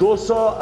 200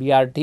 BRT,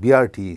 BRT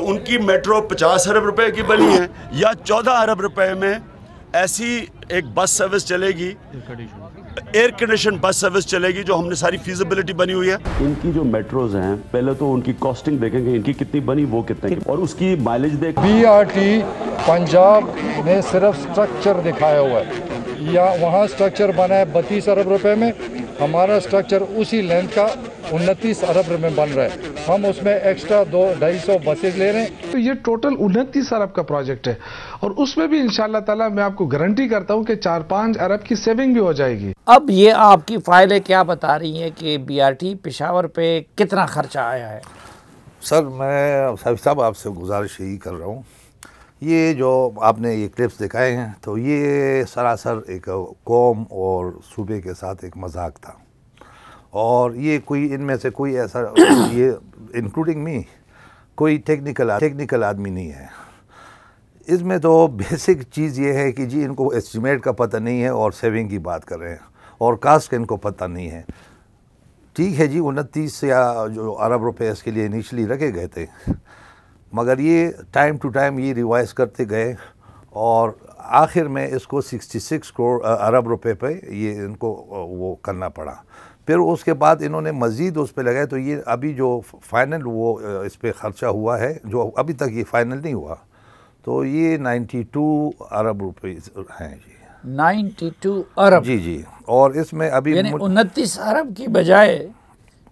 ان کی metro 50 ارب روپے کی بنی ہے یا 14 ارب روپے میں ایسی ایک بس سروس چلے گی, ایئر کنڈیشن بس سروس چلے گی, جو ہم نے ساری فیزیبلٹی بنی ہوئی ہے. ان کی جو میٹروز ہیں پہلے تو ان کی کاسٹنگ دیکھیں گے, ان کی کتنی بنی وہ کتنے کی, اور اس کی مائلیج دیکھ. BRT پنجاب نے صرف سٹرکچر دکھایا ہوا ہے, یا وہاں سٹرکچر بنا ہے 32 ارب روپے میں, ہمارا سٹرکچر اسی لینتھ کا 29 ارب میں بن رہا ہے. ہم اس میں ایکسٹرا 200-250 بسیں لے رہے ہیں. تو یہ ٹوٹل 29 ارب کا پروجیکٹ ہے, اور اس میں بھی انشاءاللہ تعالیٰ میں آپ کو گارنٹی کرتا ہوں کہ 4-5 ارب کی سیونگ بھی ہو جائے گی. اب یہ آپ کی فائلیں کیا بتا رہی ہیں کہ BRT پشاور پہ کتنا خرچہ آیا ہے؟ سر میں صاحب آپ سے گزارش یہی کر رہا ہوں, یہ جو آپ نے یہ کلپس دکھائے ہیں تو یہ سراسر ایک قوم اور صوبے کے ساتھ ایک مذاق تھا, اور یہ کوئی ان میں سے کوئی ایسا یہ انکلوڈنگ می کوئی ٹیکنیکل آدمی نہیں ہے. اس میں تو بیسک چیز یہ ہے کہ جی ان کو ایسٹیمیٹ کا پتہ نہیں ہے اور سیونگ کی بات کر رہے ہیں, اور کاسٹ کا ان کو پتہ نہیں ہے. ٹھیک ہے جی 29 یا جو ارب روپے اس کے لیے انیشلی رکھے گئے تھے, مگر یہ ٹائم ٹو ٹائم یہ ریوائز کرتے گئے, اور آخر میں اس کو 66 ارب روپے پہ یہ ان کو وہ کرنا پڑا. پھر اس کے بعد انہوں نے مزید اس پہ لگائے, تو یہ ابھی جو فائنل وہ اس پہ خرچہ ہوا ہے, جو ابھی تک یہ فائنل نہیں ہوا, تو یہ 92 ارب روپے ہیں جی. 92 ارب جی, اور اس میں ابھی یعنی 29 ارب کی بجائے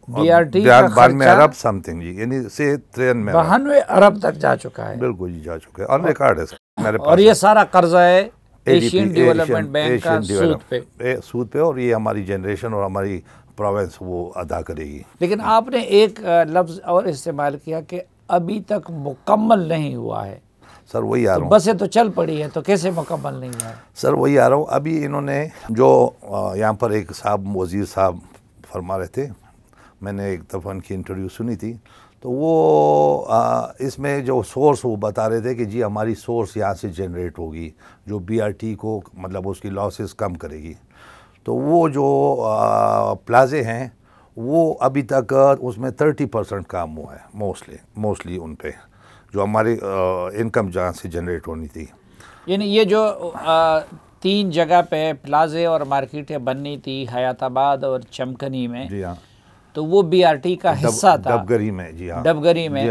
BRT کا 92 ارب سم تھنگ جی, یعنی سے 92 ارب تک جا چکا ہے. بالکل جی جا چکا ہے, آن ریکارڈ ہے سر میرے پاس. اور یہ سارا قرضہ ہے ایشین ڈیولپمنٹ بینک کا سود پہ, اور یہ ہماری جنریشن اور ہماری پروونس وہ ادا کرے گی. لیکن آپ نے ایک لفظ اور استعمال کیا کہ ابھی تک مکمل نہیں ہوا ہے. سر وہی آ رہا ہوں, بسیں تو چل پڑی ہیں, تو کیسے مکمل نہیں ہے؟ سر وہی آ رہا ہوں. ابھی انہوں نے جو یہاں پر ایک صاحب وزیر صاحب فرما رہے تھے, میں نے ایک دفعہ ان کی انٹرویو سنی تھی, تو وہ اس میں جو سورس وہ بتا رہے تھے کہ جی ہماری سورس یہاں سے جنریٹ ہوگی جو BRT کو مطلب اس کی لاسز کم کرے گی. تو وہ جو پلازے ہیں وہ ابھی تک اس میں 30% کام ہوا ہے موسٹلی ان پہ, جو ہماری انکم جہاں سے جنریٹ ہونی تھی. یعنی یہ جو 3 جگہ پہ پلازے اور مارکیٹیں بننی تھی, حیات آباد اور چمکنی میں, جی ہاں, تو وہ BRT کا حصہ تھا ڈبگری میں. جی ہاں, ڈبگری میں,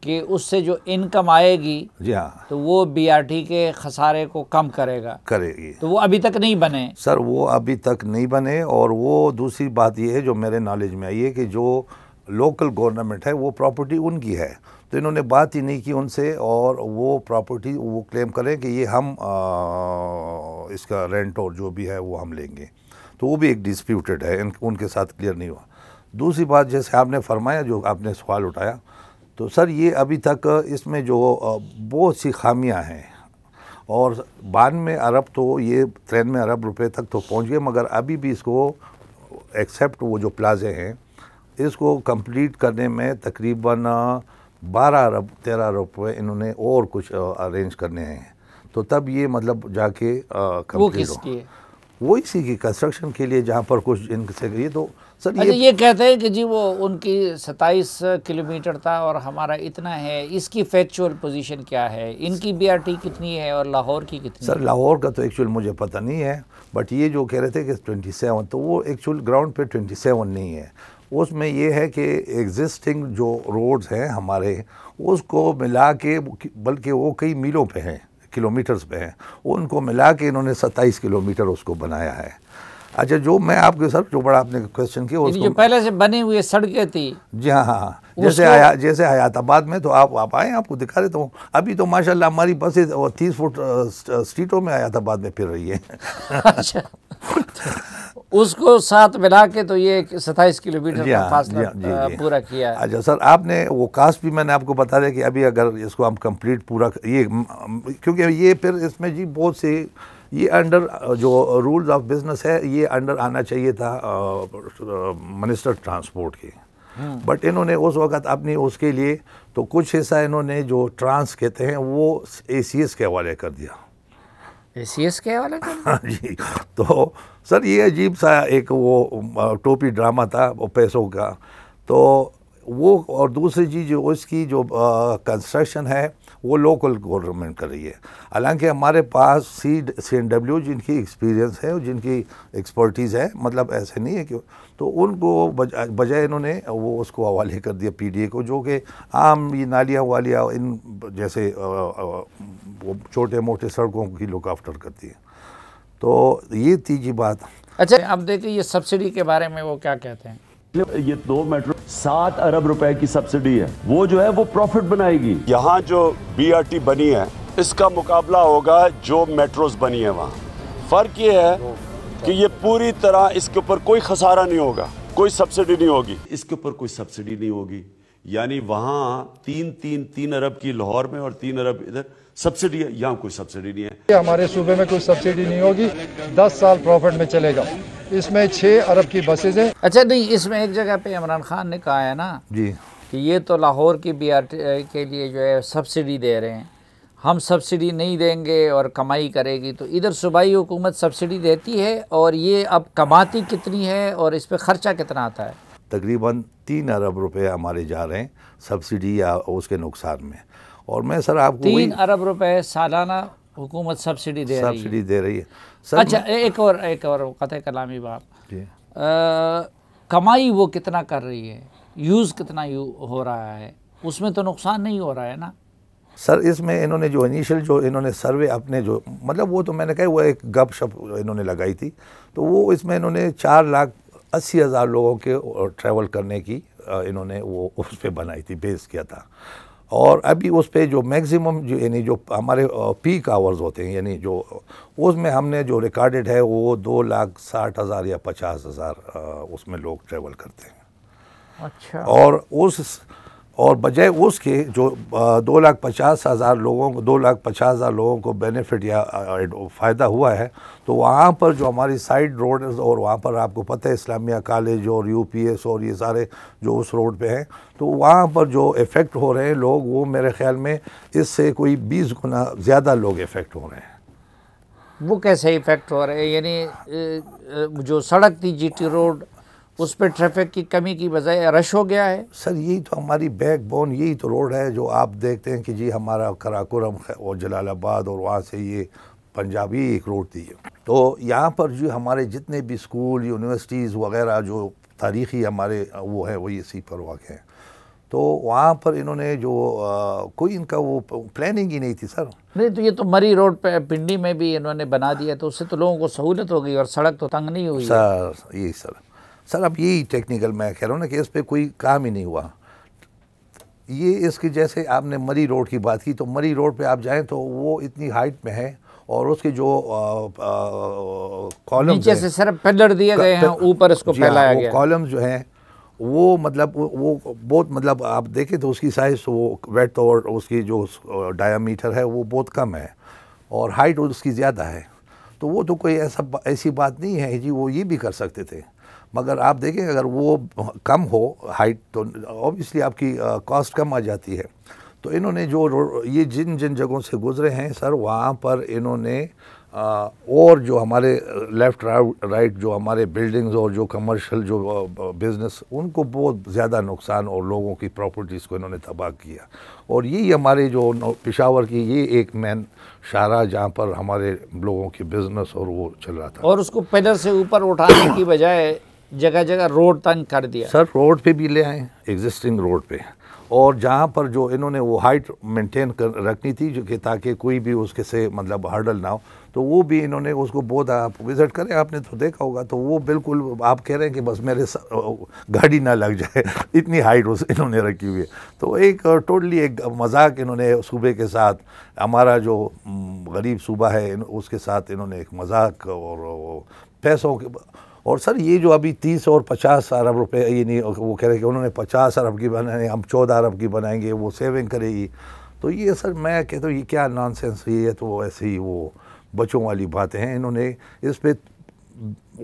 کہ اس سے جو انکم آئے گی جی ہاں تو وہ BRT کے خسارے کو کم کرے گی. تو وہ ابھی تک نہیں بنے سر, وہ ابھی تک نہیں بنے. اور وہ دوسری بات یہ ہے جو میرے نالج میں آئی ہے کہ جو لوکل گورنمنٹ ہے وہ پراپرٹی ان کی ہے, تو انہوں نے بات ہی نہیں کی ان سے, اور وہ پراپرٹی وہ کلیم کریں کہ یہ ہم اس کا رینٹ اور جو بھی ہے وہ ہم لیں گے, تو وہ بھی ایک ڈسپیوٹڈ ہے, ان کے ساتھ کلیئر نہیں ہوا. دوسری بات جیسے آپ نے فرمایا, جو آپ نے سوال اٹھایا, تو سر یہ ابھی تک اس میں جو بہت سی خامیاں ہیں, اور 92 ارب تو یہ 93 ارب روپے تک تو پہنچ گئے, مگر ابھی بھی اس کو ایکسیپٹ وہ جو پلازے ہیں اس کو کمپلیٹ کرنے میں تقریباً 12 ارب 13 ارب روپے انہوں نے اور کچھ ارینج کرنے ہیں, تو تب یہ مطلب جا کے کمپلیٹ ہو. وہ اسی کی کنسٹرکشن کے لیے جہاں پر کچھ ان سے کریے. تو سر یہ کہتے ہیں کہ جی وہ ان کی 27 کلومیٹر تھا اور ہمارا اتنا ہے, اس کی فیکچول پوزیشن کیا ہے, ان کی BRT کتنی ہے اور لاہور کی کتنی ہے؟ سر لاہور کا تو ایکچول مجھے پتہ نہیں ہے, بٹ یہ جو کہہ رہے تھے کہ 27, تو وہ ایکچول گراؤنڈ پہ 27 نہیں ہے. اس میں یہ ہے کہ ایگزسٹنگ جو روڈز ہیں ہمارے اس کو ملا کے, بلکہ وہ کئی میلوں پہ ہیں, کلومیٹرز پہ ہیں, ان کو ملا کے انہوں نے 27 کلومیٹر اس کو بنایا ہے. اچھا, جو میں آپ کے سر جو بڑا آپ نے کویسچن کیا, جو پہلے سے بنی ہوئی سڑکیں تھی, جی ہاں, جیسے حیات آباد میں, تو آپ آئیں, آپ کو دکھا دیتا ہوں. ابھی تو ماشاءاللہ ہماری بسیں 30 فٹ اسٹریٹوں میں حیات آباد میں پھر رہی ہے. اچھا, اس کو ساتھ ملا کے تو یہ 27 کلومیٹر کا فاصلہ پورا کیا. اچھا سر, آپ نے وہ کاسٹ بھی میں نے آپ کو بتا دیا کہ ابھی اگر اس کو ہم کمپلیٹ پورا یہ, کیونکہ یہ پھر اس میں جی بہت سے یہ انڈر جو رولز آف بزنس ہے یہ انڈر آنا چاہیے تھا منسٹر ٹرانسپورٹ کے, بٹ انہوں نے اس وقت اپنی اس کے لیے تو کچھ حصہ انہوں نے جو ٹرانس کہتے ہیں وہ ACS کے حوالے کر دیا. ACS کے حوالے کر دیا؟ جی, تو سر یہ عجیب سا ایک وہ ٹوپی ڈرامہ تھا وہ پیسوں کا. تو وہ اور دوسری چیز جو اس کی جو کنسٹرکشن ہے وہ لوکل گورنمنٹ کر رہی ہے. حالانکہ ہمارے پاس CNW جن کی ایکسپیرینس ہے اور جن کی ایکسپرٹیز ہے, مطلب ایسے نہیں ہے کہ تو ان کو بجائے انہوں نے وہ اس کو حوالے کر دیا PDA کو, جو کہ عام یہ نالیاں والیاں ان جیسے وہ چھوٹے موٹے سڑکوں کی لک آفٹر کرتی ہے. تو یہ تیجی بات. اچھا اب دیکھیں یہ سبسڈی کے بارے میں وہ کیا کہتے ہیں. یہ 2 میٹرو 7 ارب روپے کی سبسڈی ہے, وہ جو ہے وہ پروفٹ بنائے گی. یہاں جو BRT بنی ہے اس کا مقابلہ ہوگا جو میٹروز بنی ہے وہاں. فرق یہ ہے کہ یہ پوری طرح اس کے اوپر کوئی خسارہ نہیں ہوگا, کوئی سبسڈی نہیں ہوگی, اس کے اوپر کوئی سبسڈی نہیں ہوگی. یعنی وہاں 3 ارب کی لاہور میں اور 3 ارب ادھر سبسڈی ہے, یہاں کوئی سبسڈی نہیں ہے. ہمارے صوبے میں کوئی سبسڈی نہیں ہوگی, 10 سال پروفٹ میں چلے گا. اس میں 6 ارب کی بسیز ہیں. اچھا نہیں, اس میں ایک جگہ پہ عمران خان نے کہا ہے نا جی کہ یہ تو لاہور کی BRT کے لیے جو ہے سبسڈی دے رہے ہیں, ہم سبسڈی نہیں دیں گے اور کمائی کرے گی. تو ادھر صوبائی حکومت سبسڈی دیتی ہے اور یہ اب کماتی کتنی ہے اور اس پہ خرچہ کتنا آتا ہے؟ تقریباً 3 ارب روپے ہمارے جا رہے ہیں سبسڈی یا اس کے نقصان میں. اور میں سر آپ کو 3 ارب روپے سالانہ حکومت سبسڈی دے رہی ہے. سر اچھا ایک اور قطع کلامی بات, جی کمائی وہ کتنا کر رہی ہے, یوز کتنا ہو رہا ہے, اس میں تو نقصان نہیں ہو رہا ہے نا؟ سر اس میں انہوں نے جو انیشل جو انہوں نے سروے اپنے جو مطلب وہ تو میں نے کہا وہ ایک گپ شپ انہوں نے لگائی تھی, تو وہ اس میں انہوں نے 4,80,000 لوگوں کے ٹریول کرنے کی انہوں نے وہ اس پہ بنائی تھی, بیس کیا تھا. اور ابھی اس پہ جو میکسیمم جو یعنی جو ہمارے پیک آورز ہوتے ہیں, یعنی جو اس میں ہم نے جو ریکارڈڈ ہے وہ 2,60,000 یا 50,000 اس میں لوگ ٹریول کرتے ہیں. اچھا. اور بجائے اس کے جو 2,50,000 لوگوں کو بینیفٹ یا فائدہ ہوا ہے, تو وہاں پر جو ہماری سائڈ روڈ اور وہاں پر آپ کو پتہ ہے اسلامیہ کالج اور UPS اور یہ سارے جو اس روڈ پہ ہیں, تو وہاں پر جو افیکٹ ہو رہے ہیں لوگ, وہ میرے خیال میں اس سے کوئی 20 گنا زیادہ لوگ افیکٹ ہو رہے ہیں. وہ کیسے افیکٹ ہو رہے ہیں؟ یعنی جو سڑک تھی GT روڈ اس پہ ٹریفک کی کمی کی بجائے رش ہو گیا ہے؟ سر یہی تو ہماری بیک بون, یہی تو روڈ ہے جو آپ دیکھتے ہیں کہ جی ہمارا کراکورم اور جلال آباد اور وہاں سے یہ پنجابی ایک روڈ تھی. تو یہاں پر جو ہمارے جتنے بھی اسکول یونیورسٹیز وغیرہ جو تاریخی ہمارے وہ ہیں وہ اسی پر واقع ہیں, تو وہاں پر انہوں نے جو کوئی ان کا وہ پلاننگ ہی نہیں تھی سر. نہیں تو یہ تو مری روڈ پہ پنڈی میں بھی انہوں نے بنا دیا, تو اس سے تو لوگوں کو سہولت ہو گئی اور سڑک تو تنگ نہیں ہوئی. سر اب یہی ٹیکنیکل میں کہہ رہا ہوں نا کہ اس پہ کوئی کام ہی نہیں ہوا. یہ اس کی جیسے آپ نے مری روڈ کی بات کی, تو مری روڈ پہ آپ جائیں تو وہ اتنی ہائٹ میں ہے اور اس کے جو کالمز نیچے سے صرف پلر دیے گئے ہیں, اوپر اس کو پھیلایا گیا. کالمز جو ہیں وہ مطلب وہ بہت مطلب آپ دیکھیں تو اس کی سائز وہ ویڈتھ اور اس کی جو ڈایامیٹر ہے وہ بہت کم ہے اور ہائٹ اس کی زیادہ ہے. تو وہ تو کوئی ایسی بات نہیں ہے جی وہ یہ بھی کر سکتے تھے, مگر آپ دیکھیں اگر وہ کم ہو ہائٹ تو اوبیسلی آپ کی کاسٹ کم آ جاتی ہے. تو انہوں نے جو یہ جن جگہوں سے گزرے ہیں سر, وہاں پر انہوں نے اور جو ہمارے لیفٹ رائٹ جو ہمارے بلڈنگز اور جو کمرشل جو بزنس, ان کو بہت زیادہ نقصان اور لوگوں کی پراپرٹیز کو انہوں نے تباہ کیا. اور یہی ہمارے جو پشاور کی یہ ایک مین شاہراہ جہاں پر ہمارے لوگوں کی بزنس اور وہ چل رہا تھا. اور اس کو پلر سے اوپر اٹھانے کی بجائے جگہ جگہ روڈ تنگ کر دیا. سر روڈ پہ بھی لے آئیں, ایگزسٹنگ روڈ پہ, اور جہاں پر جو انہوں نے وہ ہائٹ مینٹین رکھنی تھی جو کہ تاکہ کوئی بھی اس کے سے مطلب ہرڈل نہ ہو, تو وہ بھی انہوں نے اس کو بہت آپ وزٹ کریں, آپ نے تو دیکھا ہوگا, تو وہ بالکل آپ کہہ رہے ہیں کہ بس میرے گاڑی نہ لگ جائے اتنی ہائٹ انہوں نے رکھی ہوئی ہے. تو ایک ٹوٹلی ایک مذاق انہوں نے صوبے کے ساتھ, ہمارا جو غریب صوبہ ہے اس کے ساتھ انہوں نے ایک مذاق اور پیسوں کے. اور سر یہ جو ابھی 30 اور 50 ارب روپے, یہ نہیں وہ کہہ رہے کہ انہوں نے 50 ارب کی بنائیں, ہم 14 ارب کی بنائیں گے, وہ سیونگ کرے گی. تو یہ سر میں کہتا ہوں یہ کیا نان سینس, یہ تو ایسے ہی وہ بچوں والی باتیں ہیں. انہوں نے اس پہ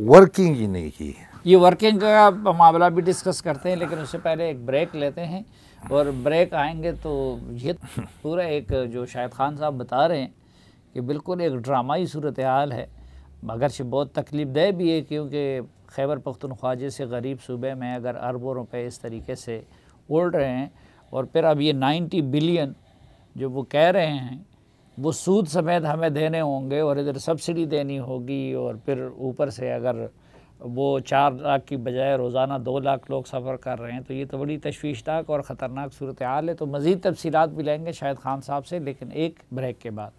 ورکنگ ہی نہیں کی. یہ ورکنگ کا معاملہ بھی ڈسکس کرتے ہیں, لیکن اس سے پہلے ایک بریک لیتے ہیں, اور بریک آئیں گے تو یہ پورا ایک جو شاہد خان صاحب بتا رہے ہیں کہ بالکل ایک ڈرامائی صورتحال ہے, اگرچہ بہت تکلیف دہ بھی ہے, کیونکہ خیبر پختونخوا جیسے غریب صوبے میں اگر اربوں روپے اس طریقے سے اڑ رہے ہیں، اور پھر اب یہ 90 بلین جو وہ کہہ رہے ہیں وہ سود سمیت ہمیں دینے ہوں گے، اور ادھر سبسڈی دینی ہوگی، اور پھر اوپر سے اگر وہ 4 لاکھ کی بجائے روزانہ 2 لاکھ لوگ سفر کر رہے ہیں، تو یہ تو بڑی تشویشناک اور خطرناک صورتحال ہے۔ تو مزید تفصیلات بھی لیں گے شاہد خان صاحب سے، لیکن ایک بریک کے بعد۔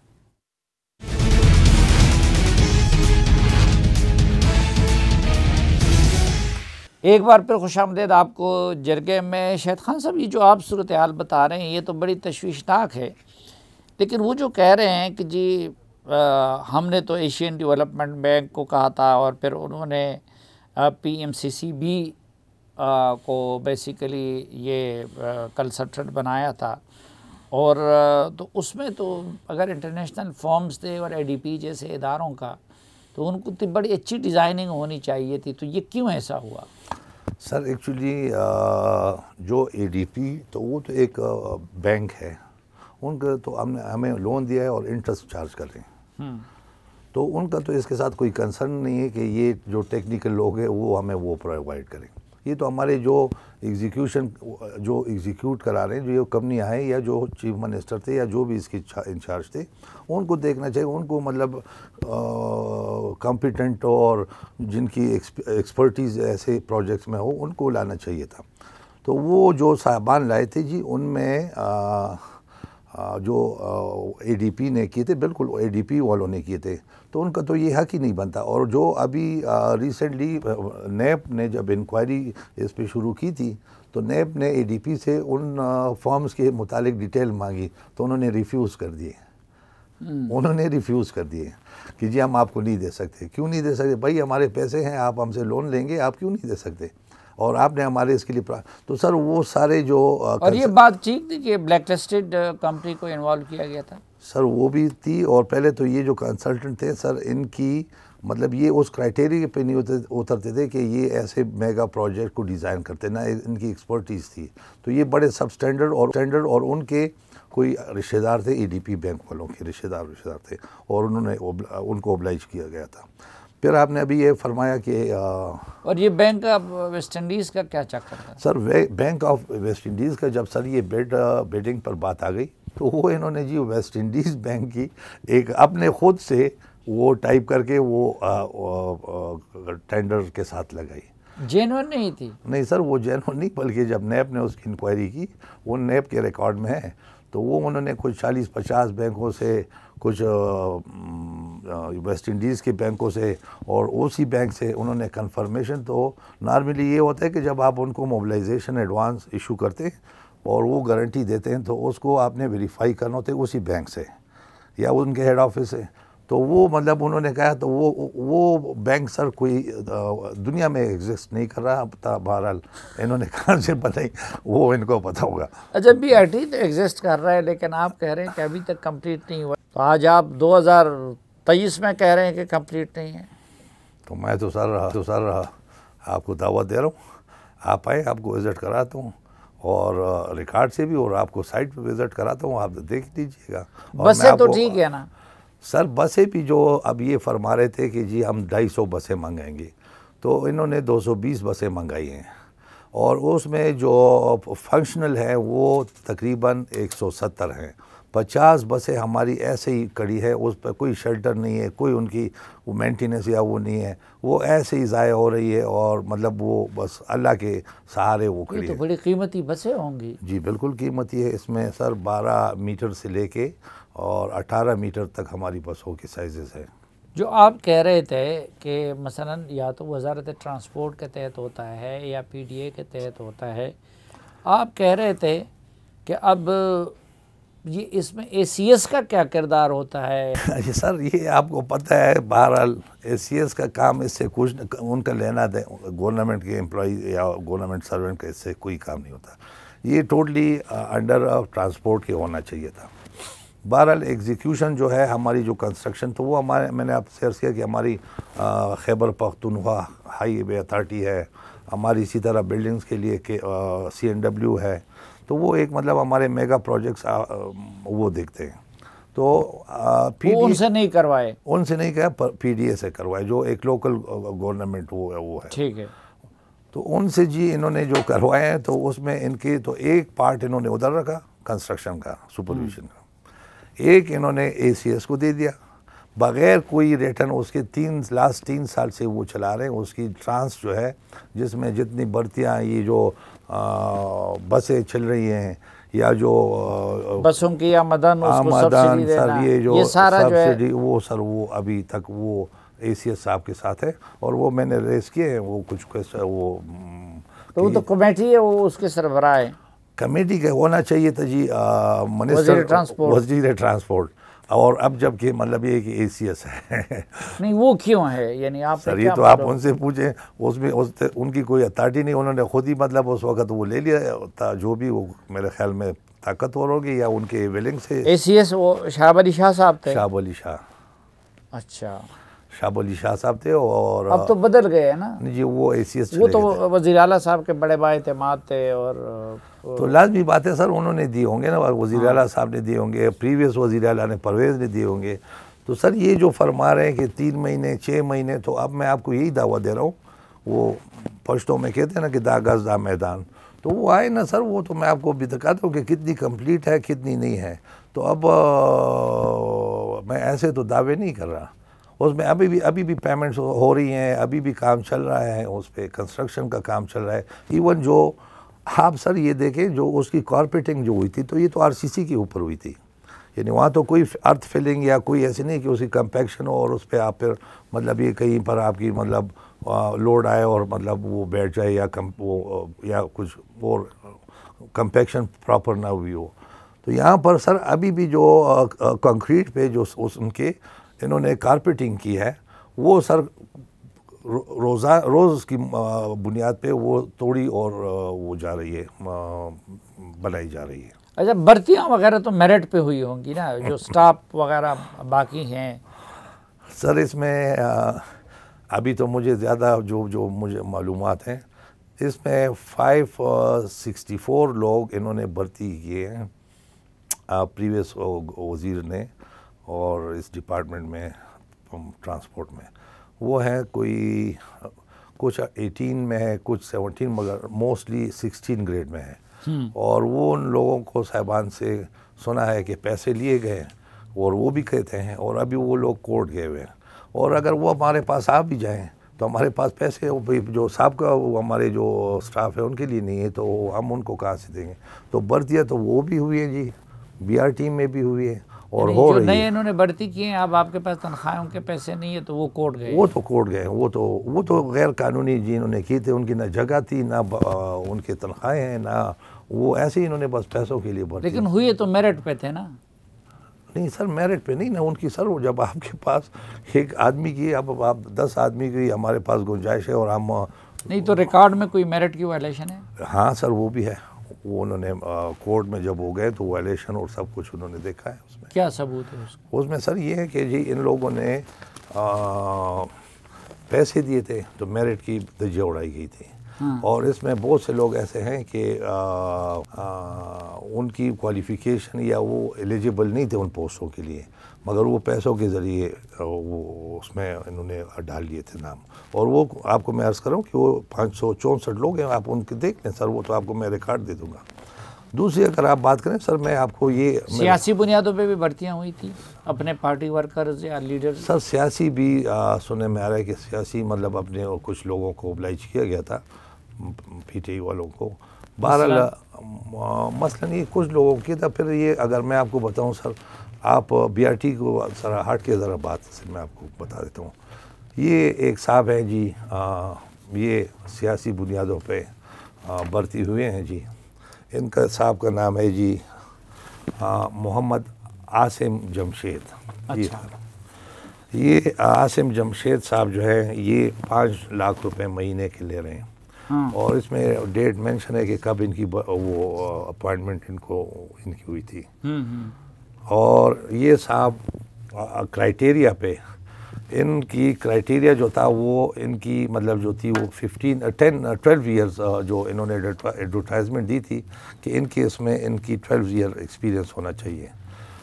ایک بار پھر خوش آمدید آپ کو جرگے میں۔ شاہد خان صاحب، یہ جو آپ صورتحال بتا رہے ہیں یہ تو بڑی تشویشناک ہے، لیکن وہ جو کہہ رہے ہیں کہ جی ہم نے تو ایشین ڈیولپمنٹ بینک کو کہا تھا، اور پھر انہوں نے PMCCB کو بیسیکلی یہ کنسلٹنٹ بنایا تھا، اور تو اس میں تو اگر انٹرنیشنل فارمز تھے اور ADP جیسے اداروں کا، تو ان کو بڑی اچھی ڈیزائننگ ہونی چاہیے تھی، تو یہ کیوں ایسا ہوا؟ سر ایکچولی جو ADP تو وہ تو ایک بینک ہے، ان کا تو ہمیں لون دیا ہے اور انٹرسٹ چارج کر رہے ہیں، تو ان کا تو اس کے ساتھ کوئی کنسرن نہیں ہے کہ یہ جو ٹیکنیکل لوگ ہیں وہ ہمیں وہ پرووائڈ کریں۔ یہ تو ہمارے جو ایگزیکیوٹ کرا رہے ہیں، جو یہ کمپنیاں ہیں یا جو چیف منسٹر تھے یا جو بھی اس کے انچارج تھے، ان کو دیکھنا چاہیے، ان کو مطلب کمپیٹنٹ اور جن کی ایکسپرٹیز ایسے پروجیکٹس میں ہو ان کو لانا چاہیے تھا۔ تو وہ جو صاحبان لائے تھے جی، ان میں جو ADP نے کیے تھے، بالکل ADP والوں نے کیے تھے، تو ان کا تو یہ حق ہی نہیں بنتا۔ اور جو ابھی ریسنٹلی نیب نے جب انکوائری اس پہ شروع کی تھی، تو نیب نے ADP سے ان فارمز کے متعلق ڈیٹیل مانگی، تو انہوں نے ریفیوز کر دیے، کہ جی ہم آپ کو نہیں دے سکتے۔ کیوں نہیں دے سکتے؟ بھائی ہمارے پیسے ہیں، آپ ہم سے لون لیں گے، آپ کیوں نہیں دے سکتے؟ اور آپ نے ہمارے اس کے لیے تو سر وہ سارے جو اور یہ بات ٹھیک تھی کہ بلیک لسٹڈ کمپنی کو انوالو کیا گیا تھا؟ سر وہ بھی تھی، اور پہلے تو یہ جو کنسلٹنٹ تھے سر، ان کی مطلب یہ اس کرائٹیریا پہ نہیں اترتے تھے کہ یہ ایسے میگا پروجیکٹ کو ڈیزائن کرتے، نہ ان کی ایکسپرٹیز تھی۔ تو یہ بڑے سب اسٹینڈرڈ اور ان کے کوئی رشتہ دار تھے ADP بینک والوں کے رشتہ دار تھے، اور انہوں نے ان کو اوبلائج کیا گیا تھا۔ پھر آپ نے ابھی یہ فرمایا کہ اور یہ بینک آف ویسٹ انڈیز کا کیا چکر تھا؟ سر بینک آف ویسٹ انڈیز کا جب سر یہ بیڈنگ پر بات آ گئی، تو وہ انہوں نے جی ویسٹ انڈیز بینک کی ایک اپنے خود سے وہ ٹائپ کر کے وہ ٹینڈر کے ساتھ لگائی۔ جینون نہیں تھی؟ نہیں سر، وہ جینون نہیں، بلکہ جب نیب نے اس کی انکوائری کی، وہ نیب کے ریکارڈ میں ہے، تو وہ انہوں نے کچھ 40-50 بینکوں سے، کچھ ویسٹ انڈیز کے بینکوں سے اور OC بینک سے انہوں نے کنفرمیشن۔ تو نارملی یہ ہوتا ہے کہ جب آپ ان کو موبلائزیشن ایڈوانس ایشو کرتے ہیں اور وہ گارنٹی دیتے ہیں، تو اس کو آپ نے ویریفائی کرنا ہوتا ہے اسی بینک سے یا ان کے ہیڈ آفس سے۔ تو وہ مطلب انہوں نے کہا، تو وہ بینک سر کوئی دنیا میں ایگزسٹ نہیں کر رہا تھا۔ بہرحال انہوں نے کہاں سے بتائی، وہ ان کو پتہ ہوگا۔ اچھا، BRT تو ایگزسٹ کر رہا ہے، لیکن آپ کہہ رہے ہیں کہ ابھی تک کمپلیٹ نہیں ہوا، تو آج آپ 2023 میں کہہ رہے ہیں کہ کمپلیٹ نہیں ہے؟ تو میں تو سر آپ کو دعوت دے رہا ہوں، آپ آئے، آپ کو وزٹ کراتا ہوں، اور ریکارڈ سے بھی، اور آپ کو سائٹ پہ وزٹ کراتا ہوں، آپ دیکھ لیجیے گا۔ بسیں تو ٹھیک ہے نا؟ سر بسیں بھی جو اب یہ فرما رہے تھے کہ جی ہم 250 بسیں منگائیں گے، تو انہوں نے 220 بسیں منگائی ہیں، اور اس میں جو فنکشنل ہیں وہ تقریباً 170 ہیں۔ 50 بسیں ہماری ایسے ہی کڑی ہے، اس پہ کوئی شیلٹر نہیں ہے، کوئی ان کی وہ مینٹیننس یا وہ نہیں ہے، وہ ایسے ہی ضائع ہو رہی ہے، اور مطلب وہ بس اللہ کے سہارے وہ کھڑی ہے۔ یہ تو بڑی قیمتی بسیں ہوں گی۔ جی بالکل قیمتی ہے۔ اس میں سر 12 میٹر سے لے کے اور 18 میٹر تک ہماری بسوں کے سائزز ہیں۔ جو آپ کہہ رہے تھے کہ مثلاً یا تو وزارت ٹرانسپورٹ کے تحت ہوتا ہے یا PDA کے تحت ہوتا ہے، آپ کہہ رہے تھے کہ اب یہ اس میں ACS کا کیا کردار ہوتا ہے؟ جی سر، یہ آپ کو پتہ ہے، بہرحال ACS کا کام اس سے کچھ ان کا لینا دے، گورنمنٹ کے امپلائی یا گورنمنٹ سرونٹ کا اس سے کوئی کام نہیں ہوتا، یہ ٹوٹلی انڈر ٹرانسپورٹ کے ہونا چاہیے تھا۔ بہرحال ایگزیکیوشن جو ہے ہماری جو کنسٹرکشن، تو وہ ہمارے، میں نے آپ سے عرض کیا کہ ہماری خیبر پختونخوا ہائی وے اتھارٹی ہے، ہماری اسی طرح بلڈنگز کے لیے CNW ہے، تو وہ ایک مطلب ہمارے میگا پروجیکٹس وہ دیکھتے ہیں۔ تو ان سے نہیں کروائے؟ ان سے نہیں کہا، PDA سے کروائے، جو ایک لوکل گورنمنٹ وہ ہے۔ ٹھیک ہے۔ تو ان سے جی انہوں نے جو کروائے ہیں تو اس میں ان کے تو ایک پارٹ انہوں نے ادھر رکھا کنسٹرکشن کا سپرویژن کا, ایک انہوں نے ACS کو دے دیا بغیر کوئی ریٹرن. اس کے لاسٹ 3 سال سے وہ چلا رہے ہیں. اس کی ٹرانس جو ہے جس میں جتنی بھرتیاں یہ جو بسیں چل رہی ہیں یا جو بسوں کی آمدن سر یہ جو سبسڈی وہ سر وہ ابھی تک وہ ACS صاحب کے ساتھ ہے, اور وہ میں نے ریس کیے ہیں وہ کچھ وہ تو کمیٹی ہے وہ اس کے سربراہ ہے. کمیٹی کا ہونا چاہیے تھا جی منسٹر وزیر ٹرانسپورٹ, اور اب جب کہ مطلب یہ کہ ACS ہے. نہیں وہ کیوں ہے یعنی آپ سر یہ تو آپ ان سے پوچھیں, اس میں ان کی کوئی اتھارٹی نہیں, انہوں نے خود ہی مطلب اس وقت وہ لے لیا تھا جو بھی وہ میرے خیال میں طاقتور ہوگی یا ان کے ویلنگ سے. ACS وہ شہاب علی شاہ صاحب تھے. شہاب علی شاہ, اچھا شہاب علی شاہ صاحب تھے, اور اب تو بدل گئے ہیں نا جی وہ ACS وہ تو وزیر اعلیٰ صاحب کے بڑے بھائی اعتماد تھے, اور تو لازمی بات ہے سر انہوں نے دی ہوں گے نا, وزیر اعلیٰ صاحب نے دیے ہوں گے, پریویس وزیر اعلیٰ نے پرویز نے دیے ہوں گے. تو سر یہ جو فرما رہے ہیں کہ 3 مہینے 6 مہینے, تو اب میں آپ کو یہی دعویٰ دے رہا ہوں, وہ پشتوں میں کہتے ہیں نا کہ دا گز دا میدان, تو وہ آئے نا سر, وہ تو میں آپ کو بھی دکھاتا ہوں کہ کتنی کمپلیٹ ہے کتنی نہیں ہے. تو اب میں ایسے تو دعوے نہیں کر رہا, اس میں ابھی بھی پیمنٹس ہو رہی ہیں, ابھی بھی کام چل رہا ہے, اس پہ کنسٹرکشن کا کام چل رہا ہے. ایون جو آپ سر یہ دیکھیں جو اس کی کارپیٹنگ جو ہوئی تھی تو یہ تو RCC کے اوپر ہوئی تھی, یعنی وہاں تو کوئی ارتھ فلنگ یا کوئی ایسے نہیں کہ اس کی کمپیکشن ہو اور اس پہ آپ پھر مطلب یہ کہیں پر آپ کی مطلب لوڈ آئے اور مطلب وہ بیٹھ جائے یا کچھ اور کمپیکشن پراپر نہ ہوئی ہو. تو یہاں پر سر ابھی بھی جو کنکریٹ پہ جو ان کے انہوں نے کارپیٹنگ کی ہے وہ سر روز کی بنیاد پہ وہ توڑی اور وہ جا رہی ہے, بنائی جا رہی ہے. اچھا بھرتیاں وغیرہ تو میرٹ پہ ہوئی ہوں گی نا, جو سٹاف وغیرہ باقی ہیں سر اس میں ابھی تو مجھے زیادہ جو مجھے معلومات ہیں, اس میں 564 لوگ انہوں نے بھرتی کیے ہیں پریویس وزیر نے, اور اس ڈپارٹمنٹ میں ٹرانسپورٹ میں وہ ہیں کوئی کچھ 18 میں ہے, کچھ 17, مگر موسٹلی 16 گریڈ میں ہے. اور وہ ان لوگوں کو صاحبان سے سنا ہے کہ پیسے لیے گئے اور وہ بھی کہتے ہیں, اور ابھی وہ لوگ کورٹ گئے ہوئے ہیں, اور اگر وہ ہمارے پاس آ بھی جائیں تو ہمارے پاس پیسے جو صاحب کا وہ ہمارے جو سٹاف ہے ان کے لیے نہیں ہے, تو ہم ان کو کہاں سے دیں گے. تو بھرتیاں تو وہ بھی ہوئی ہیں جی, BRT میں بھی ہوئی ہے اور ہو رہی ہے. نئے انہوں نے بھرتی کی ہیں, اب آپ کے پاس تنخواہوں کے پیسے نہیں ہے تو وہ کورٹ گئے. وہ تو کورٹ گئے, وہ تو غیر قانونی جی انہوں نے کی تھے, ان کی نہ جگہ تھی نہ ان کے تنخواہیں ہیں, نہ وہ ایسے ہی انہوں نے بس پیسوں کے لیے بھرتی. لیکن ہوئے تو میرٹ پہ تھے نا. نہیں سر میرٹ پہ نہیں نا ان کی سر, وہ جب آپ کے پاس ایک آدمی کی اب آپ 10 آدمی کی ہمارے پاس گنجائش ہے اور ہم نہیں, تو ریکارڈ میں کوئی میرٹ کی وائلیشن ہے؟ ہاں سر وہ بھی ہے, وہ انہوں نے کورٹ میں جب ہو گئے تو وائلیشن اور سب کچھ انہوں نے دیکھا ہے. اس میں کیا ثبوت ہے اس میں سر یہ ہے کہ جی ان لوگوں نے پیسے دیے تھے تو میرٹ کی دھجیاں اڑائی گئی تھی. اور اس میں بہت سے لوگ ایسے ہیں کہ ان کی کوالیفیکیشن یا وہ ایلیجیبل نہیں تھے ان پوسٹوں کے لیے, مگر وہ پیسوں کے ذریعے وہ اس میں انہوں نے ڈال لیے تھے نام. اور وہ آپ کو میں عرض کروں کہ وہ 564 لوگ ہیں, آپ ان کے دیکھ لیں سر, وہ تو آپ کو میں ریکارڈ دے دوں گا. دوسری اگر آپ بات کریں سر, میں آپ کو یہ سیاسی بنیادوں پہ بھی بھرتیاں ہوئی تھی اپنے پارٹی ورکرز یا لیڈرز؟ سر سیاسی بھی سننے میں آ رہا ہے کہ سیاسی مطلب اپنے کچھ لوگوں کو oblige کیا گیا تھا, PTI والوں کو. بہرحال مثلاً یہ کچھ لوگوں کی تھا. پھر یہ اگر میں آپ کو بتاؤں سر, آپ BRT کو ذرا ہٹ کے ذرا بات سے میں آپ کو بتا دیتا ہوں. یہ ایک صاحب ہیں جی, یہ سیاسی بنیادوں پہ بھرتی ہوئے ہیں جی. ان کا صاحب کا نام ہے جی محمد عاصم جمشید. یہ عاصم جمشید صاحب جو ہے یہ 5 لاکھ روپے مہینے کے لے رہے ہیں. اور اس میں ڈیٹ مینشن ہے کہ کب ان کی وہ اپوائنٹمنٹ ان کی ہوئی تھی. اور یہ صاحب کرائٹیریا پہ ان کی کرائٹیریا جو تھا وہ ان کی مطلب جو تھی وہ 12 ایئرز جو انہوں نے ایڈورٹائزمنٹ دی تھی کہ ان کے اس میں ان کی 12 ایئر ایکسپیرینس ہونا چاہیے.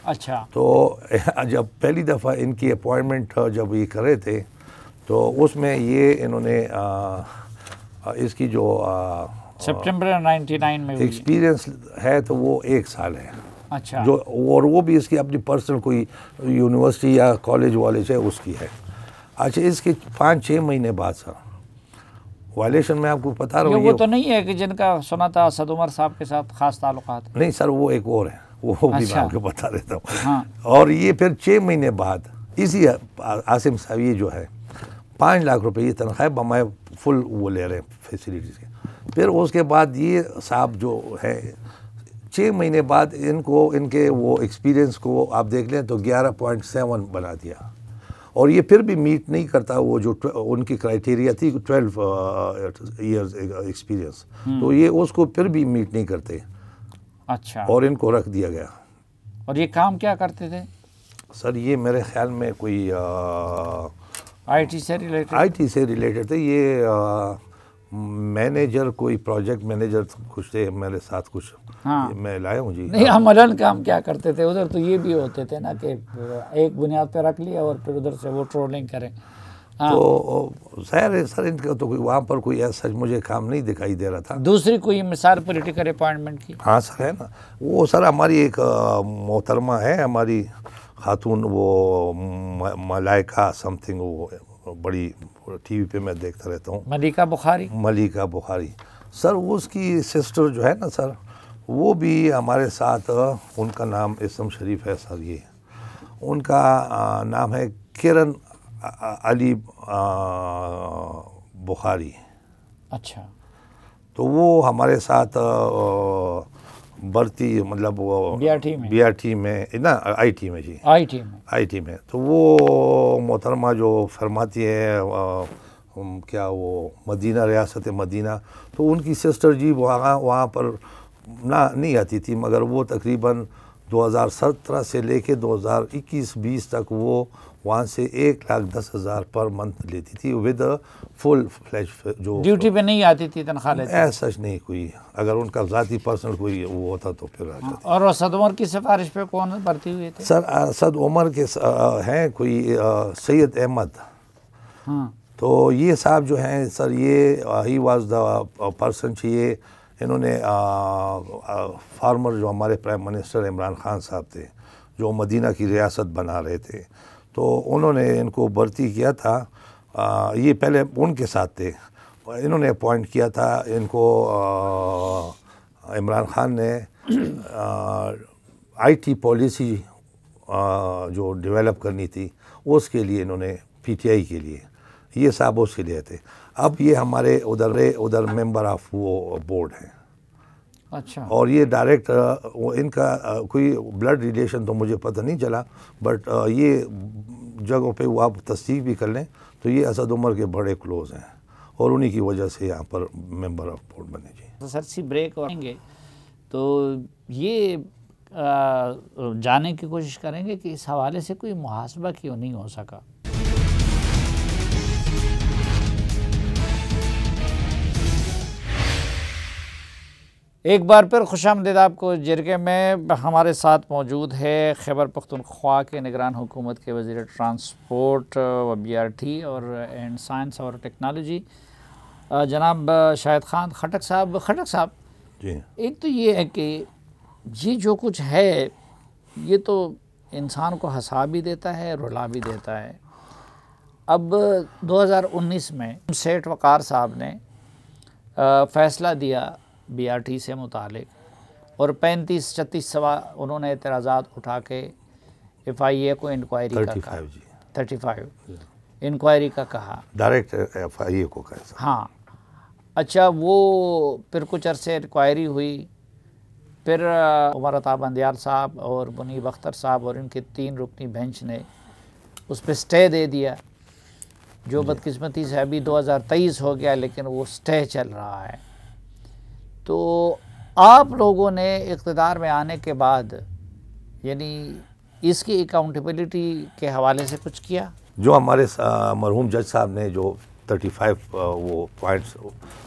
اچھا. تو جب پہلی دفعہ ان کی اپوائنٹمنٹ جب یہ کر رہے تھے تو اس میں یہ انہوں نے اس کی جو سپٹمبر 99 میں ایکسپیرینس ہے تو وہ 1 سال ہے. اچھا. جو اور وہ بھی اس کی اپنی پرسنل کوئی یونیورسٹی یا کالج والج ہے اس کی ہے. اچھا اس کے 5-6 مہینے بعد سر وائلیشن میں آپ کو بتا رہا ہوں. وہ تو نہیں ہے کہ جن کا سنا تھا اسد عمر صاحب کے ساتث خاص تعلقات؟ نہیں سر وہ ایک اور ہے, وہ بھی میں آپ کو بتا دیتا ہوں. ہاں. اور یہ پھر 6 مہینے بعد اسی عاصم صاحب یہ جو ہے 5 لاکھ روپے یہ تنخواہ بمائے فل وہ لے رہے ہیں فیسلٹیز کے. پھر اس کے بعد یہ صاحب جو ہے 6 مہینے بعد ان کے وہ ایکسپیرینس کو آپ دیکھ لیں تو 11.7 بنا دیا. اور یہ پھر بھی میٹ نہیں کرتا وہ جو ان کی کرائٹیریا تھی 12 ایئرز ایکسپیرینس, تو یہ اس کو پھر بھی میٹ نہیں کرتے. اچھا. اور ان کو رکھ دیا گیا. اور یہ کام کیا کرتے تھے سر؟ یہ میرے خیال میں کوئی آئی ٹی سے ریلیٹڈ تھے. یہ مینیجر, کوئی پروجیکٹ مینیجر کچھ تھے میرے ساتھ کچھ. ہاں. میں لایا ہوں جی. نہیں عملاً کام کیا کرتے تھے ادھر؟ تو یہ بھی ہوتے تھے نا کہ ایک بنیاد پہ رکھ لیا اور پھر ادھر سے وہ ٹرولنگ کریں. تو ظاہر ہے سر ان کا تو وہاں پر کوئی ایسا مجھے کام نہیں دکھائی دے رہا تھا. دوسری کوئی مثال پولیٹیکل اپوائنٹمنٹ کی؟ ہاں سر ہے نا. وہ سر ہماری ایک محترمہ ہے ہماری خاتون, وہ ملائکہ سم تھنگ, وہ بڑی ٹی وی پہ میں دیکھتا رہتا ہوں, ملیکہ بخاری. سر اس کی سسٹر جو ہے نا سر, وہ بھی ہمارے ساتھ, ان کا نام اسم شریف ہے سر. یہ ان کا نام ہے کرن علی بخاری. اچھا. تو وہ ہمارے ساتھ برتی, مطلب وہ بی آر ٹی میں نا, آئی ٹی میں جی, آئی ٹی میں. تو وہ محترمہ جو فرماتی ہے کیا وہ مدینہ, ریاست مدینہ, تو ان کی سسٹر جی وہاں پر نہیں آتی تھی, مگر وہ تقریباً 2017 سے لے کے 2021-20 تک وہ وہاں سے 1,10,000 پر منتھ لیتی تھی ود فل فلیج. جو ڈیوٹی پہ نہیں آتی تھی تنخواہ لیتی؟ ایسا نہیں کوئی, اگر ان کا ذاتی پرسنل کوئی وہ ہوتا تو پھر آ جاتی. اور اسد عمر کی سفارش پہ کون بھرتی ہوئے تھے سر؟ اسد عمر کے ہیں کوئی سید احمد. ہاں. تو یہ صاحب جو ہیں سر, یہ ہی واز دا پرسن چاہیے. انہوں نے فارمر جو ہمارے پرائم منسٹر عمران خان صاحب تھے, جو مدینہ کی ریاست بنا رہے تھے, تو انہوں نے ان کو بھرتی کیا تھا. یہ پہلے ان کے ساتھ تھے, انہوں نے اپوائنٹ کیا تھا ان کو. عمران خان نے آئی ٹی پالیسی جو ڈیولپ کرنی تھی اس کے لیے انہوں نے پی ٹی آئی کے لیے یہ صاحب اس کے لیے تھے. اب یہ ہمارے ادھر ممبر آف وہ بورڈ ہیں. اچھا. اور یہ ڈائریکٹ ان کا کوئی بلڈ ریلیشن تو مجھے پتہ نہیں چلا, بٹ یہ جگہوں پہ وہ آپ تصدیق بھی کر لیں تو یہ اسد عمر کے بڑے کلوز ہیں, اور انہی کی وجہ سے یہاں پر ممبر آف بورڈ بنے. جی سر سی بریک آئیں گے تو یہ جاننے کی کوشش کریں گے کہ اس حوالے سے کوئی محاسبہ کیوں نہیں ہو سکا. ایک بار پھر خوش آمدید آپ کو جرگے میں. ہمارے ساتھ موجود ہے خیبر پختونخوا کے نگران حکومت کے وزیر ٹرانسپورٹ و بی آر ٹی اور اینڈ سائنس اور ٹیکنالوجی جناب شاہد خان خٹک صاحب. خٹک صاحب جی, ایک تو یہ ہے کہ یہ جو کچھ ہے یہ تو انسان کو ہنسا بھی دیتا ہے, رلا بھی دیتا ہے. اب 2019 میں سیٹھ وقار صاحب نے فیصلہ دیا بی آر ٹی سے متعلق, اور 35-36 سوا انہوں نے اعتراضات اٹھا کے ایف آئی اے کو انکوائری کا کہا. 35 انکوائری کا کہا, ڈائریکٹ ایف آئی اے کو کہا. ہاں. اچھا, وہ پھر کچھ عرصے انکوائری ہوئی, پھر عمر عطا بندیال صاحب اور منیب اختر صاحب اور ان کے 3 رکنی بینچ نے اس پہ سٹے دے دیا, جو بدقسمتی سے ابھی 2023 ہو گیا, لیکن وہ سٹے چل رہا ہے. تو آپ لوگوں نے اقتدار میں آنے کے بعد یعنی اس کی اکاؤنٹیبلٹی کے حوالے سے کچھ کیا؟ جو ہمارے مرحوم جج صاحب نے جو 35 وہ پوائنٹس,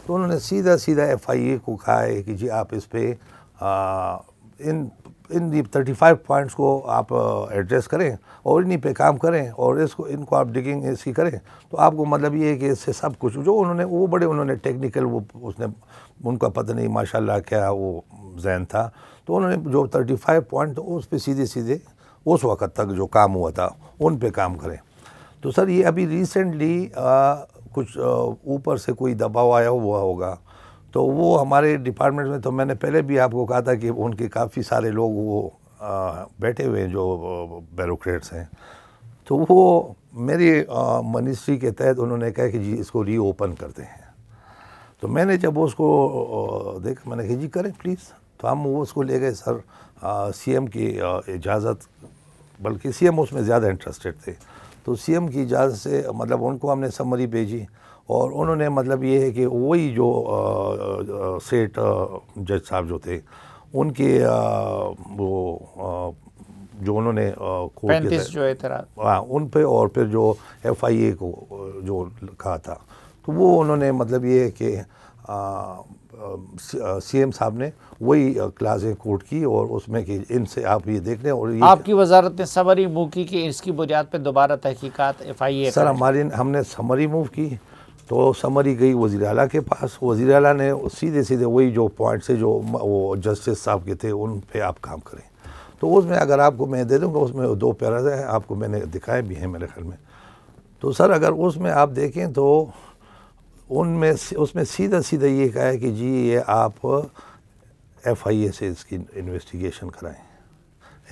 تو انہوں نے سیدھا ایف آئی اے کو کہا ہے کہ جی آپ اس پہ ان ان 35 پوائنٹس کو آپ ایڈریس کریں اور انہی پہ کام کریں اور ان کو آپ ڈگنگ اس کی کریں تو آپ کو مطلب یہ ہے کہ اس سے سب کچھ جو انہوں نے ٹیکنیکل ان کا پتہ نہیں ماشاءاللہ کیا وہ ذہن تھا، تو انہوں نے جو 35 پوائنٹ اس پہ سیدھے اس وقت تک جو کام ہوا تھا ان پہ کام کریں۔ تو سر یہ ابھی ریسنٹلی کچھ اوپر سے کوئی دباؤ آیا ہوا ہوگا، تو وہ ہمارے ڈپارٹمنٹ میں، تو میں نے پہلے بھی آپ کو کہا تھا کہ ان کے کافی سارے لوگ وہ بیٹھے ہوئے ہیں جو بیوروکریٹس ہیں، تو وہ میری منسٹری کے تحت انہوں نے کہا کہ جی اس کو ری اوپن کرتے ہیں۔ تو میں نے جب اس کو دیکھا میں نے کہا جی کریں پلیز، تو ہم وہ اس کو لے گئے سر سی ایم کی اجازت، بلکہ سی ایم اس میں زیادہ انٹرسٹڈ تھے، تو سی ایم کی اجازت سے مطلب ان کو ہم نے سمری بھیجی اور انہوں نے مطلب یہ ہے کہ وہی جو اسٹیٹ جج صاحب جو تھے ان کے وہ جو انہوں نے کورٹ کے جو اعتراض ان پہ اور پھر جو ایف آئی اے کو جو کہا تھا، تو وہ انہوں نے مطلب یہ ہے کہ سی ایم صاحب نے وہی کلاسیں کوٹ کی اور اس میں کہ ان سے آپ یہ دیکھ لیں، اور آپ کی وزارت نے سمری موو کی کہ اس کی بنیاد پہ دوبارہ تحقیقات ایف آئی اے سر ہم نے سمری موو کی، تو سمری گئی وزیر اعلیٰ کے پاس، وزیر اعلیٰ نے سیدھے وہی جو پوائنٹ سے جو وہ جسٹس صاحب کے تھے ان پہ آپ کام کریں۔ تو اس میں اگر آپ کو میں دے دوں گا، اس میں 2 پیراز ہیں، آپ کو میں نے دکھائے بھی ہیں میرے خیال میں، تو سر اگر اس میں آپ دیکھیں تو اس میں سیدھا یہ کہا ہے کہ جی یہ آپ ایف آئی اے سے اس کی انویسٹیگیشن کرائیں،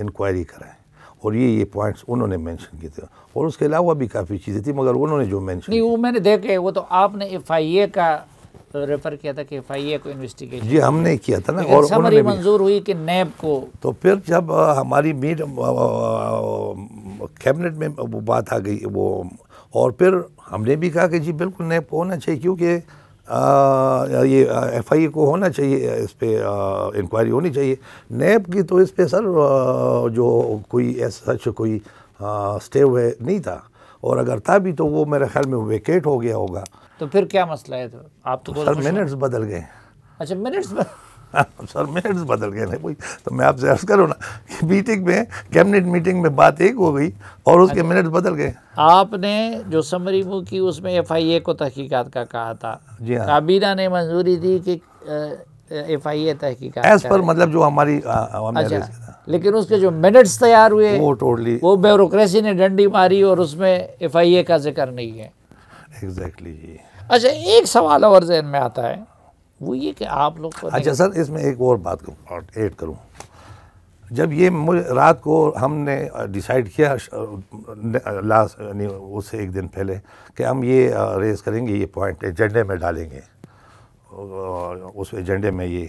انکوائری کرائیں، اور یہ پوائنٹس انہوں نے مینشن کیے تھے، اور اس کے علاوہ بھی کافی چیزیں تھیں مگر انہوں نے جو مینشن نہیں وہ میں نے دیکھے، وہ تو آپ نے ایف آئی اے کا ریفر کیا تھا کہ ایف آئی اے کو انویسٹیگیشن، جی ہم نے کیا تھا نا، اور سمری منظور ہوئی کہ نیب کو، تو پھر جب ہماری کیبنٹ میں وہ بات آ گئی وہ، اور پھر ہم نے بھی کہا کہ جی بالکل نیب کو ہونا چاہیے، کیونکہ یہ ایف آئی اے کو ہونا چاہیے، اس پہ انکوائری ہونی چاہیے۔ نیب کی تو اس پہ سر جو کوئی ایسا سچ کوئی اسٹے ہوئے نہیں تھا، اور اگر تھا بھی تو وہ میرے خیال میں ویکیٹ ہو گیا ہوگا۔ تو پھر کیا مسئلہ ہے؟ آپ تو سر منٹس بدل گئے۔ اچھا منٹس سر منٹس بدل گئے نا، تو میں آپ سے عرض کروں نا کہ میٹنگ میں کیبنٹ میٹنگ میں بات ایک ہو گئی اور اس کے منٹس بدل گئے۔ آپ نے جو سمری موو کی اس میں ایف آئی اے کو تحقیقات کا کہا تھا، جی ہاں، کابینہ نے منظوری دی کہ ایف آئی اے تحقیقات ایز پر مطلب جو ہماری لیکن اس کے جو منٹس تیار ہوئے وہ ٹوٹلی وہ بیوروکریسی نے ڈنڈی ماری اور اس میں ایف آئی اے کا ذکر نہیں ہے۔ ایگزیکٹلی جی۔ اچھا ایک سوال اور ذہن میں آتا ہے، وہ یہ کہ آپ لوگ کو اچھا سر اس میں ایک اور بات ایڈ کروں، جب یہ رات کو ہم نے ڈیسائیڈ کیا لاسٹ یعنی اس سے ایک دن پہلے کہ ہم یہ ریز کریں گے، یہ پوائنٹ ایجنڈے میں ڈالیں گے، اس ایجنڈے میں یہ،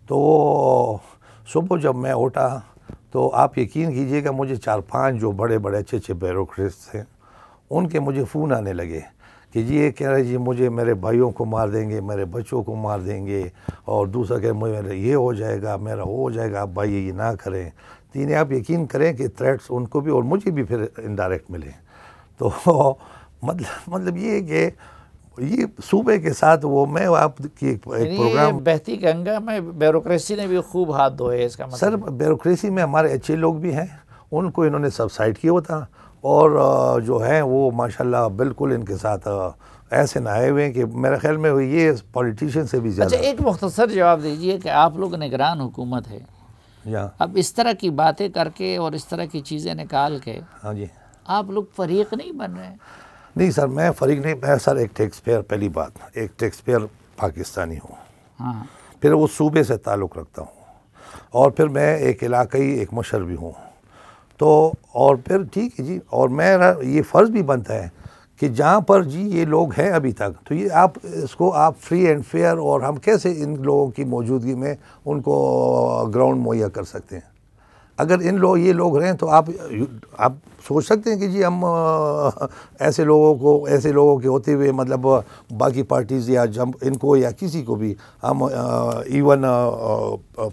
تو صبح جب میں اٹھا تو آپ یقین کیجئے کہ مجھے 4-5 جو بڑے اچھے بیوروکریٹس تھے ان کے مجھے فون آنے لگے کہ جی یہ کہہ رہے جی مجھے میرے بھائیوں کو مار دیں گے، میرے بچوں کو مار دیں گے، اور دوسرا کہ میرا یہ ہو جائے گا، میرا وہ ہو جائے گا، آپ بھائی یہ نہ کریں۔ تین آپ یقین کریں کہ تھریٹس ان کو بھی اور مجھے بھی پھر انڈائریکٹ ملے۔ تو مطلب یہ ہے کہ یہ صوبے کے ساتھ وہ میں آپ کی ایک پروگرام بہتی گنگا میں بیوروکریسی نے بھی خوب ہاتھ دھوئے اس کا مطلب۔ سر بیوروکریسی میں ہمارے اچھے لوگ بھی ہیں، ان کو انہوں نے سبسائڈ کیا ہوتا، اور جو ہیں وہ ماشاءاللہ بالکل ان کے ساتھ ایسے نہ آئے ہوئے ہیں کہ میرے خیال میں یہ پولیٹیشین سے بھی زیادہ۔ اچھا ایک مختصر جواب دیجئے کہ آپ لوگ نگران حکومت ہے، اب اس طرح کی باتیں کر کے اور اس طرح کی چیزیں نکال کے ہاں جی آپ لوگ فریق نہیں بن رہے ہیں؟ نہیں سر میں فریق نہیں، میں سر ایک ٹیکس پیئر، پہلی بات ایک ٹیکس پیئر پاکستانی ہوں، ہاں پھر اس صوبے سے تعلق رکھتا ہوں، اور پھر میں ایک علاقائی ایک مشر بھی ہوں، تو اور پھر ٹھیک ہے جی، اور میرا یہ فرض بھی بنتا ہے کہ جہاں پر جی یہ لوگ ہیں ابھی تک، تو یہ آپ اس کو آپ فری اینڈ فیئر، اور ہم کیسے ان لوگوں کی موجودگی میں ان کو گراؤنڈ مہیا کر سکتے ہیں؟ اگر یہ لوگ رہیں تو آپ سوچ سکتے ہیں کہ جی ہم ایسے لوگوں کے ہوتے ہوئے مطلب باقی پارٹیز یا ان کو یا کسی کو بھی ہم ایون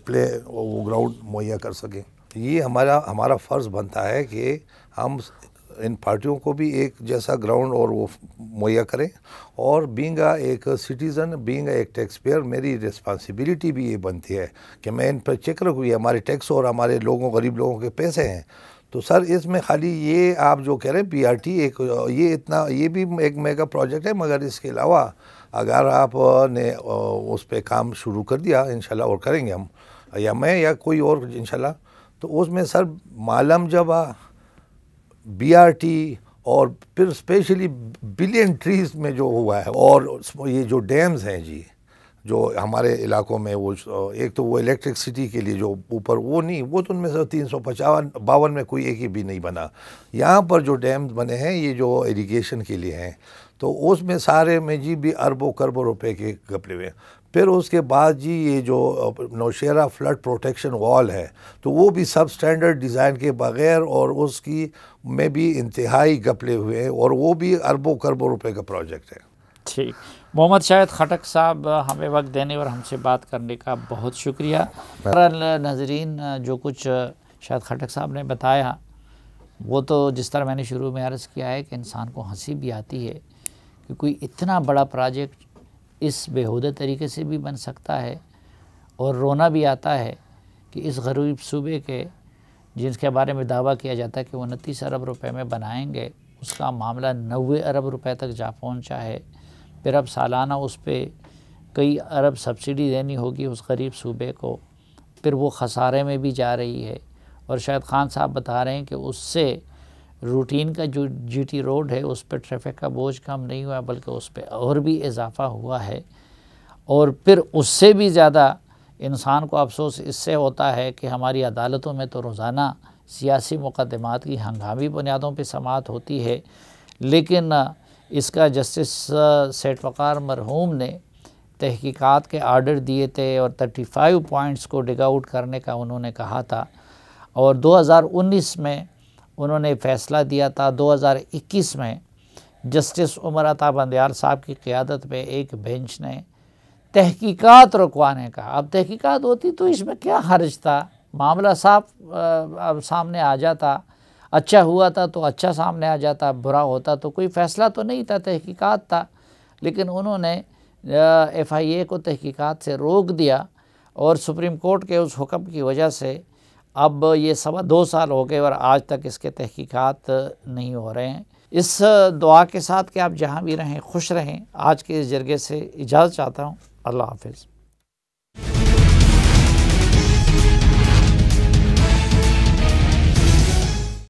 پلے وہ گراؤنڈ مہیا کر سکیں؟ یہ ہمارا فرض بنتا ہے کہ ہم ان پارٹیوں کو بھی ایک جیسا گراؤنڈ اور وہ مہیا کریں، اور بینگ ایک سٹیزن، بینگ ایک ٹیکس پیئر، میری رسپانسبلٹی بھی یہ بنتی ہے کہ میں ان پر چیک رکھوں، یہ ہمارے ٹیکس اور ہمارے لوگوں، غریب لوگوں کے پیسے ہیں۔ تو سر اس میں خالی یہ آپ جو کہہ رہے ہیں پی آر ٹی ایک یہ بھی ایک میگا پروجیکٹ ہے، مگر اس کے علاوہ اگر آپ نے اس پہ کام شروع کر دیا انشاءاللہ، اور کریں گے ہم یا میں یا کوئی اور انشاءاللہ، تو اس میں سر معلم جبہ، بی آر ٹی، اور پھر اسپیشلی بلین ٹریز میں جو ہوا ہے، اور یہ جو ڈیمز ہیں جی جو ہمارے علاقوں میں، وہ ایک تو وہ الیکٹرکسٹی کے لیے جو اوپر وہ نہیں، وہ تو ان میں سے 352 میں کوئی ایک ہی بھی نہیں بنا۔ یہاں پر جو ڈیمز بنے ہیں یہ جو ایریگیشن کے لیے ہیں، تو اس میں سارے میں جی بھی اربوں کربوں روپے کے گپلے ہوئے ہیں۔ پھر اس کے بعد جی یہ جو نوشیرہ فلڈ پروٹیکشن وال ہے، تو وہ بھی سب سٹینڈرڈ ڈیزائن کے بغیر، اور اس کی میں بھی انتہائی گپلے ہوئے ہیں، اور وہ بھی اربوں کربوں روپے کا پروجیکٹ ہے۔ ٹھیک، محمد شاہد خٹک صاحب ہمیں وقت دینے اور ہم سے بات کرنے کا بہت شکریہ۔ ناظرین، جو کچھ شاہد خٹک صاحب نے بتایا وہ تو جس طرح میں نے شروع میں عرض کیا ہے کہ انسان کو ہنسی بھی آتی ہے کہ کوئی اتنا بڑا پروجیکٹ اس بےہودہ طریقے سے بھی بن سکتا ہے، اور رونا بھی آتا ہے کہ اس غریب صوبے کے جن کے بارے میں دعویٰ کیا جاتا ہے کہ وہ 29 ارب روپے میں بنائیں گے، اس کا معاملہ 90 ارب روپے تک جا پہنچا ہے۔ پھر اب سالانہ اس پہ کئی ارب سبسڈی دینی ہوگی اس غریب صوبے کو، پھر وہ خسارے میں بھی جا رہی ہے۔ اور شاہد خان صاحب بتا رہے ہیں کہ اس سے روٹین کا جو جی ٹی روڈ ہے اس پہ ٹریفک کا بوجھ کم نہیں ہوا، بلکہ اس پہ اور بھی اضافہ ہوا ہے۔ اور پھر اس سے بھی زیادہ انسان کو افسوس اس سے ہوتا ہے کہ ہماری عدالتوں میں تو روزانہ سیاسی مقدمات کی ہنگامی بنیادوں پہ سماعت ہوتی ہے، لیکن اس کا جسٹس سیٹ وقار مرحوم نے تحقیقات کے آرڈر دیے تھے، اور 35 پوائنٹس کو ڈگ آؤٹ کرنے کا انہوں نے کہا تھا، اور 2019 میں انہوں نے فیصلہ دیا تھا۔ 2021 میں جسٹس عمر عطا بندیال صاحب کی قیادت میں ایک بینچ نے تحقیقات رکوانے کا، اب تحقیقات ہوتی تو اس میں کیا حرج تھا، معاملہ صاف سامنے آ جاتا، اچھا ہوا تھا تو اچھا سامنے آ جاتا، برا ہوتا تو کوئی فیصلہ تو نہیں تھا، تحقیقات تھا۔ لیکن انہوں نے ایف آئی اے کو تحقیقات سے روک دیا، اور سپریم کورٹ کے اس حکم کی وجہ سے اب یہ 2.25 سال ہو گئے اور آج تک اس کے تحقیقات نہیں ہو رہے ہیں۔ اس دعا کے ساتھ کہ آپ جہاں بھی رہیں خوش رہیں، آج کے اس جرگے سے اجازت چاہتا ہوں۔ اللہ حافظ۔